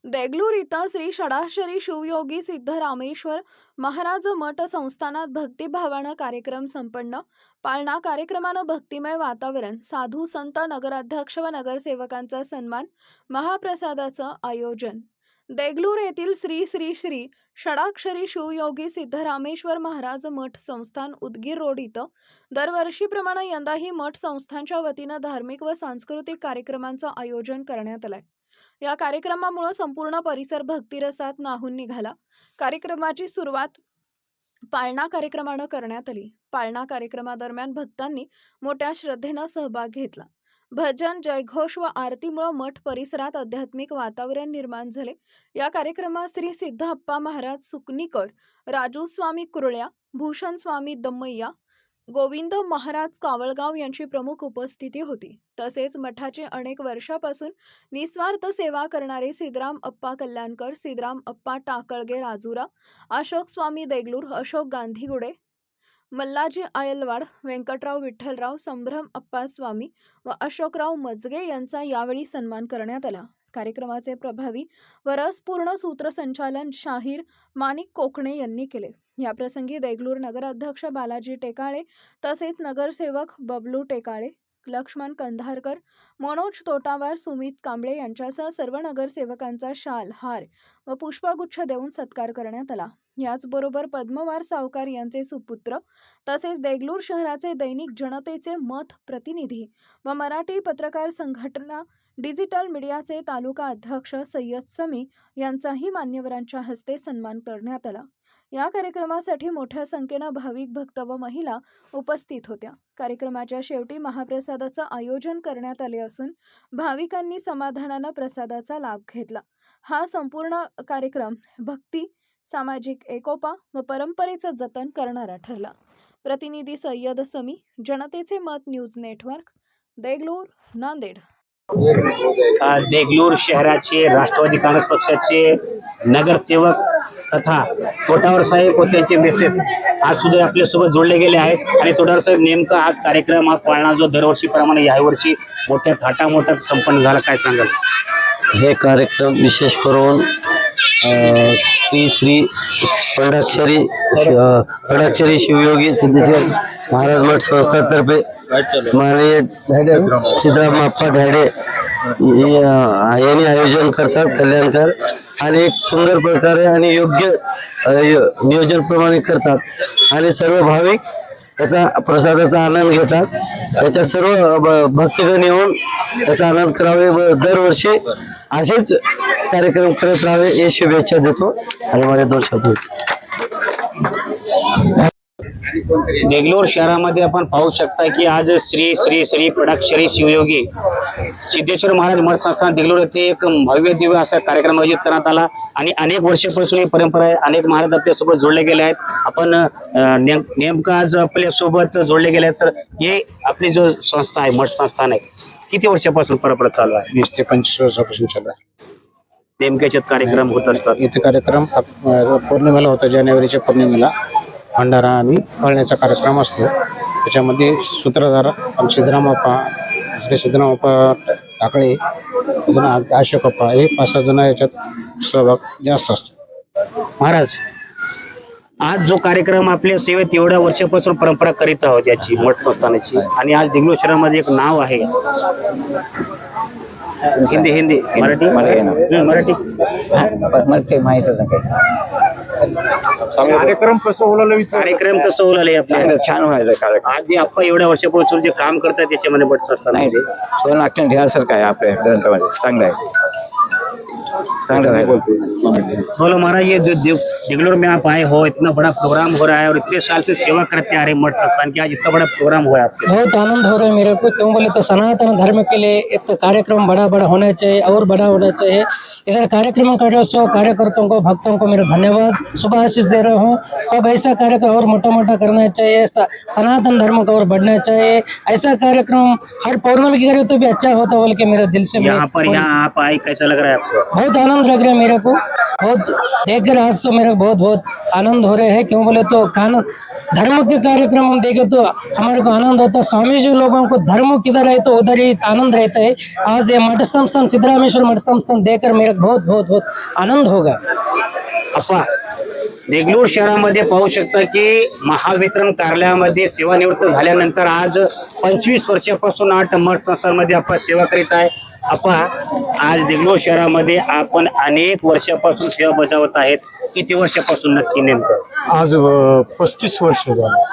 देगलूर इथं श्री षडाक्षरी शिवयोगी सिद्धरामेश्वर महाराज मठ संस्थानात भक्तिभावानं कार्यक्रम संपन्न. पाळणा कार्यक्रमानं भक्तिमय वातावरण, साधू संत, नगराध्यक्ष व नगरसेवकांचा सन्मान, महाप्रसादाचं आयोजन. देगलूर येथील श्री श्री श्री षडाक्षरी शिवयोगी सिद्धरामेश्वर महाराज मठ संस्थान उदगीर रोड इथं दरवर्षीप्रमाणे यंदाही मठ संस्थानच्या वतीनं धार्मिक व सांस्कृतिक कार्यक्रमांचं आयोजन करण्यात आलंय. या कार्यक्रमामुळे संपूर्ण परिसर भक्तिरसात न्हाऊन निघाला. कार्यक्रमाची सुरुवात पाळणा कार्यक्रमानं करण्यात आली. पाळणा कार्यक्रमादरम्यान भक्तांनी मोठ्या श्रद्धेनं सहभाग घेतला. भजन, जयघोष व आरतीमुळे मठ परिसरात आध्यात्मिक वातावरण निर्माण झाले. या कार्यक्रमात श्री सिद्धप्पा महाराज सुकणीकर, राजू स्वामी कुरळ्या, भूषण स्वामी दम्मय्या, गोविंद महाराज कावळगाव यांची प्रमुख उपस्थिती होती. तसेच मठाचे अनेक वर्षापासून निस्वार्थ सेवा करणारे सिद्धराम अप्पा कल्याणकर, सिद्धराम अप्पा टाकळगे राजुरा, अशोक स्वामी देगलूर, अशोक गांधीगुडे, मल्लाजी आयलवाड, व्यंकटराव विठ्ठलराव, संभ्रम अप्पा स्वामी व अशोकराव मजगे यांचा यावेळी सन्मान करण्यात आला. कार्यक्रमाचे प्रभावी व रसपूर्ण सूत्रसंचालन शाहीर माणिक कोकणे यांनी केले. याप्रसंगी देगलूर नगराध्यक्ष बालाजी टेकाळे तसेच नगरसेवक बबलू टेकाळे, लक्ष्मण कंधारकर, मनोज तोटावार, सुमित कांबळे यांच्यासह सर्व नगरसेवकांचा शाल, हार व पुष्पगुच्छ देऊन सत्कार करण्यात आला. याचबरोबर पद्मवार सावकार यांचे सुपुत्र तसेच देगलूर शहराचे दैनिक जनतेचे मत प्रतिनिधी व मराठी पत्रकार संघटना डिजिटल मीडियाचे तालुका अध्यक्ष सय्यद समी यांचाही मान्यवरांच्या हस्ते सन्मान करण्यात आला. या कार्यक्रमासाठी मोठ्या संख्येने भाविक भक्त व महिला उपस्थित होत्या. कार्यक्रमाच्या शेवटी महाप्रसादाचं आयोजन करण्यात आले असून भाविकांनी समाधानानं प्रसादाचा लाभ घेतला. हा संपूर्ण कार्यक्रम भक्ती, सामाजिक एकोपा व परंपरेचं जतन करणारा ठरला. प्रतिनिधी सय्यद समी, जनतेचे मत, न्यूज नेटवर्क, देगलूर, नांदेड. देगलूर शहराचे राष्ट्रवादी काँग्रेस पक्षाचे नगरसेवक तथा तोटावर साहेब व त्यांचे मेसेज आज सुद्धा आपल्यासोबत जोडले गेले आहेत. आणि तोटावर साहेब, नेमका आज कार्यक्रम हा पाळणा जो दरवर्षीप्रमाणे यावर्षी मोठ्या थाटामोठात संपन्न झाला, काय सांगाल? हे कार्यक्रम विशेष करून श्री श्री षडाक्षरी शिवयोगी सिद्धेश्वर महाराज मठ संस्थातर्फे माननीय सिद्धराम अप्पा ढाडे यांनी आयोजन करतात, कल्याणकर, आणि एक सुंदर प्रकारे आणि योग्य नियोजन प्रमाणे करतात. आणि सर्व भाविक त्याचा प्रसादाचा आनंद घेतात. त्याच्या सर्व भक्तगण येऊन त्याचा आनंद करावे व दरवर्षी असेच कार्यक्रम करत राहावे हे शुभेच्छा देतो. आणि माझे 2 शब्द. देगलूर शहरामध्ये आपण पाहू शकता की आज श्री श्री श्री षडाक्षरी शिवयोगी सिद्धेश्वर महाराज मठ संस्थान देगलूर येथे एक भव्य दिव्य असा कार्यक्रम आयोजित करण्यात आला. आणि अनेक वर्षापासून ही परंपरा आहे. अनेक महाराज आपल्यासोबत जोडले गेले आहेत. आपण नेमकं आज आपल्यासोबत जोडले गेले आहेत. सर, हे आपली जो संस्था आहे, मठ संस्थान आहे, किती वर्षापासून परंपरा चालू आहे? 20 ते 25 वर्षापासून चालू आहे. नेमक्याच्यात कार्यक्रम होत असतात. इथे कार्यक्रम पौर्णिमेला होता, जानेवारीच्या पौर्णिमेला भंडारा आणि कळण्याचा कार्यक्रम असतो. त्याच्यामध्ये सूत्रधार सिद्धरामप्पा, श्री सिद्धरामप्पा टाकळे, अशोकप्पा, हे 5-6 जण याच्यात सहभाग जास्त असतो. महाराज, आज जो कार्यक्रम आपल्या सेवेत एवढ्या वर्षापासून परंपरा करीत आहोत याची मठ संस्थानाची, आणि आज देगलूर शहरामध्ये एक नाव आहे. हिंदी मराठी माहितच नाही. कार्यक्रम कसं होईल आपल्याला छान व्हायचं कार्यक्रम. आज जे आपण एवढ्या वर्षापासून जे काम करतात त्याच्यामध्ये मठ संस्थानामध्ये सोन आख्यान घ्यासारखं आहे. आपल्या ग्रंथामध्ये चांगलं आहे. बोलो महाराज, ये देगलूर में आप आए हो, इतना बड़ा प्रोग्राम हो रहा है और इतने साल से सेवा करते आ रहे मठ संस्थान की, आज इतना बड़ा प्रोग्राम हुआ है आपके? बहुत आनंद हो रहा है मेरे को। क्यों बोले तो सनातन धर्म के लिए एक कार्यक्रम बड़ा होना चाहिए और बड़ा होना चाहिए। इधर कार्यक्रम कर रहे सो कार्यकर्ताओं को, भक्तों को मेरा धन्यवाद, शुभ आशीष दे रहा हूँ। सब ऐसा कार्यक्रम और मोटा करना चाहिए, सनातन धर्म को और बढ़ना चाहिए। ऐसा कार्यक्रम हर पौर्णमी की करे तो भी अच्छा होता बोल के मेरे दिल से। यहाँ आप आए, कैसा लग रहा है आपको? बहुत आनंद लग रहा है मेरे को। बहुत देख कर आज तो मेरा बहुत आनंद हो रहा है। क्यों बोले तो धर्म के कार्यक्रम हम देखें तो हमारे को आनंद होता है। स्वामी जी लोगों को धर्म किधर है तो उधर ही आनंद रहता है। आज ये मठ संस्थान सिद्धरामेश्वर मठ संस्थान देखकर मेरा बहुत बहुत बहुत आनंद होगा। अप्पा, देगलूर शहरामध्ये पाहू शकता की महावितरण कार्यालयामध्ये सेवानिवृत्त झाल्यानंतर आज 25 वर्षापासून 8 मठ संस्थांमध्ये आपण सेवा करीत आहे। अप्पा, आज देगलूर शहरामध्ये आपण अनेक वर्षापासून सेवा बजावत आहेत। किती वर्षापासून नक्की नेमकं? आज 35 वर्ष झाली।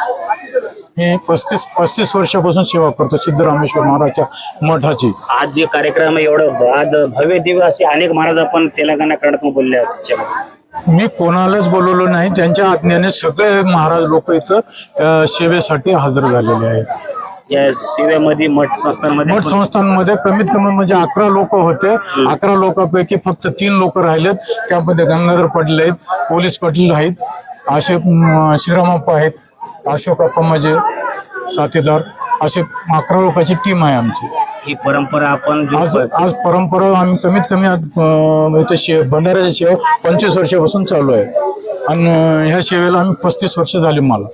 मी 35 वर्षापासून सेवा करतो सिद्धरामेश्वर महाराजच्या मठाची। आज जे कार्यक्रम आहे एवढं आज भव्य दिव्य असे अनेक महाराज आपण तेलंगणा कर्नाटक बोलले आहेत त्याच्यामध्ये। मी कोणालाच बोलवलो नाही, त्यांच्या आज्ञेने सगळे महाराज लोक इथं सेवेसाठी हजर झालेले आहेत। या सेवेमध्ये मठ संस्थांमध्ये मठ संस्थांमध्ये कमीत कमी म्हणजे 11 लोक होते। 11 लोकांपैकी फक्त 3 लोक राहिलेत, त्यामध्ये गंगाधर पाटील आहेत, पोलीस पाटील आहेत, असे श्रीरामप्पा आहेत, अशोकप्पा म्हणजे साथीदार, असे 11 लोकांची टीम आहे आमची। ही परंपरा आपण आज परंपरा आम्ही कमीत कमी भंडाऱ्याची सेवा 25 वर्षापासून चालू आहे आणि ह्या सेवेला आम्ही 35 वर्ष झाली मला।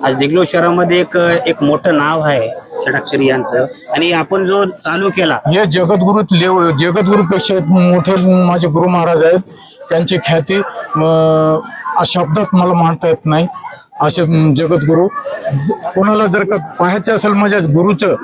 आज देगलूर शहरामध्ये एक मोठं नाव आहे षडाक्षरी यांचं, आणि आपण जो चालू केला हे जगद्गुरुपेक्षा मोठे माझे गुरु महाराज आहेत। त्यांची ख्याती शब्दात मला मांडता येत नाही। असे जगद्गुरु कोणाला जर का पाहायचं असेल माझ्या गुरुचं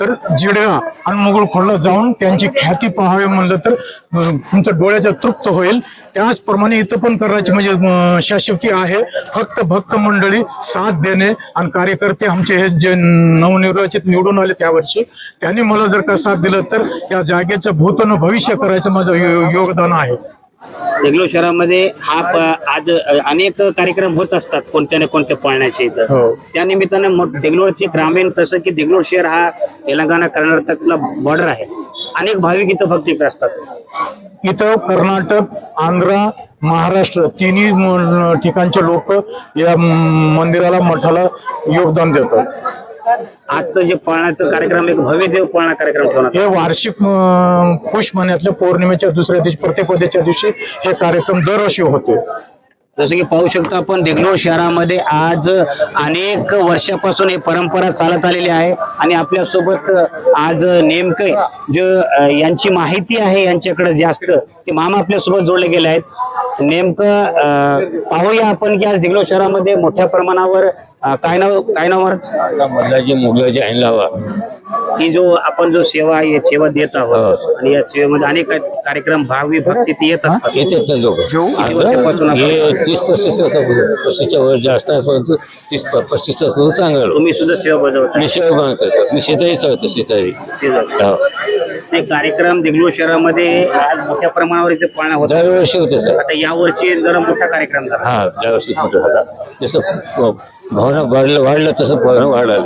तर जिडगा आणि मुघलखोडला जाऊन त्यांची ख्याती पाहावी म्हणलं तर तुमचं डोळ्याच्या तृप्त होईल। त्याचप्रमाणे इथं पण करायची म्हणजे शाश्वती आहे। फक्त भक्त मंडळी साथ देणे आणि कार्यकर्ते आमचे हे जे नवनिर्वाचित निवडून आले त्यावर्षी त्यांनी मला जर का साथ दिलं तर या जागेचं भूत आणि भविष्य करायचं माझं योगदान आहे। देगलूर शहरामध्ये आज अनेक कार्यक्रम होत असतात कोणत्या ना कोणत्या पाळण्याचे इथं। त्या निमित्तानं देगलूरचे ग्रामीण, तसं की देगलूर शहर हा तेलंगणा कर्नाटकला बॉर्डर आहे, अनेक भाविक इथं भक्ती असतात। इथं कर्नाटक, आंध्र, महाराष्ट्र तिन्ही ठिकाणचे लोक या मंदिराला मठाला योगदान देतात। आजचं जे पाळण्याचं कार्यक्रम एक भव्य देव पाळणा कार्यक्रम ठेवण्यात हे वार्षिक पुष महिन्यातल्या पौर्णिमेच्या दुसऱ्या दिवशी प्रतिपदेच्या दिवशी हे कार्यक्रम दरवर्षी होते। जसं की पाहू शकतो आपण देगलूर शहरामध्ये आज अनेक वर्षापासून ही परंपरा चालत आलेली आहे आणि आपल्यासोबत आज नेमके जो यांची माहिती आहे यांच्याकडे जास्त ते मामा आपल्यासोबत जोडले गेले आहेत। नेमकं पाहूया आपण की आज देगलूर शहरामध्ये मोठ्या प्रमाणावर काय नाव मल्लाजी मुगलाजी ऐनलावा ही जो आपण जो सेवा देत आहोत आणि या सेवेमध्ये अनेक कार्यक्रम भावी भक्ती ते येत असतात। येतात लोक हे 30-35 वर जास्त आहे, परंतु 30-35 चांगलं। तुम्ही सुद्धा सेवा बजावता? मी सेवा बनवतो, मी शेताही चालतो शेताही। ते कार्यक्रम देगलूर शहरामध्ये आज मोठ्या प्रमाणावर इथे पाळणा होता। दरवर्षी होते सर। आता या वर्षी जरा मोठा कार्यक्रम झाला। हा, दरवर्षी मोठा होता। जसं भावना वाढलं तसं भावना वाढला।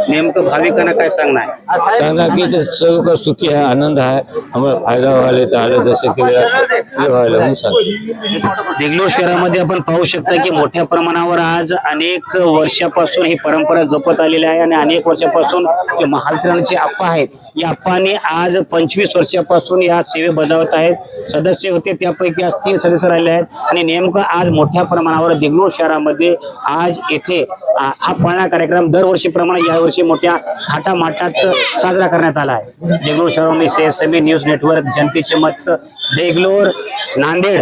नेमकं भाविकांना काय सांगणार? सांगा की ते सर्व सुखी आहे, आनंद आहे, आम्हाला फायदा व्हायला तर आलं जसं केलं व्हायला म्हणून सांग। देगलूर शहरामध्ये आपण पाहू शकता की मोठ्या प्रमाणावर आज अनेक वर्षापासून ही परंपरा जपत आलेली आहे आणि अनेक वर्षापासून जे महावितरणचे आप्पा आहेत या आप्पांनी आज 25 वर्षापासून या सेवे बजावत आहेत। सदस्य होते त्यापैकी आज 3 सदस्य राहिले आहेत आणि नेमकं आज मोठ्या प्रमाणावर देगलूर शहरामध्ये आज येथे हा पाळणा कार्यक्रम दरवर्षीप्रमाणे यावर्षी मोठ्या थाटामाटात साजरा करण्यात आला आहे। देगलूर शहरामध्ये CSMB न्यूज नेटवर्क, जनतेचे मत, देगलूर, नांदेड।